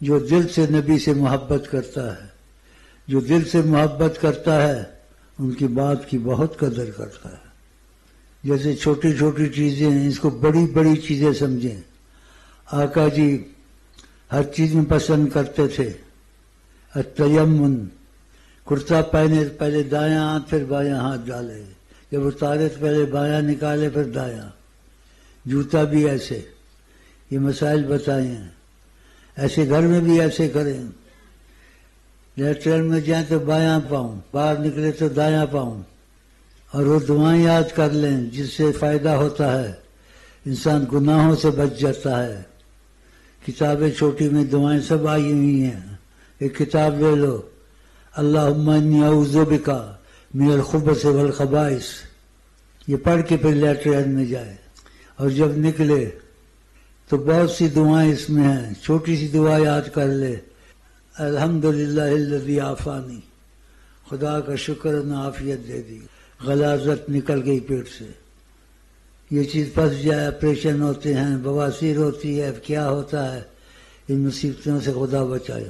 جو دل سے نبی سے محبت کرتا ہے، جو دل سے محبت کرتا ہے ان کی بات کی بہت قدر کرتا ہے. جیسے چھوٹی چھوٹی چیزیں ہیں، اس کو بڑی بڑی چیزیں سمجھیں. آقا جی ہر چیز میں پسند کرتے تھے التیمن، کرتا پہنے پہلے دایاں ہاتھ پھر بایاں ہاتھ ڈالے، جب اتارے تو پہلے بایاں نکالے پھر دایاں. جوتا بھی ایسے. یہ مسائل بتائے ہیں. ایسے گھر میں بھی ایسے کریں. لیٹرن میں جائیں تو بایاں پاؤں، باہر نکلے تو دایاں پاؤں. اور وہ دعائیں یاد کر لیں جس سے فائدہ ہوتا ہے، انسان گناہوں سے بچ جاتا ہے. کتابیں چھوٹی میں دعائیں سب آئی ہوئی ہیں. ایک کتاب لے لو، اللہم انی اعوذ بک من الخبث والخبائث، یہ پڑھ کے پھر لیٹرن میں جائے. اور جب نکلے تو بہت سی دعائیں اس میں ہیں. چھوٹی سی دعا یاد کر لے، الحمدللہ الذی عافانی، خدا کا شکر نے عافیت دے دی، غلاظت نکل گئی پیٹ سے. یہ چیز پھنس جائے، آپریشن ہوتے ہیں، بواسیر ہوتی ہے، کیا ہوتا ہے. ان مصیبتوں سے خدا بچائے.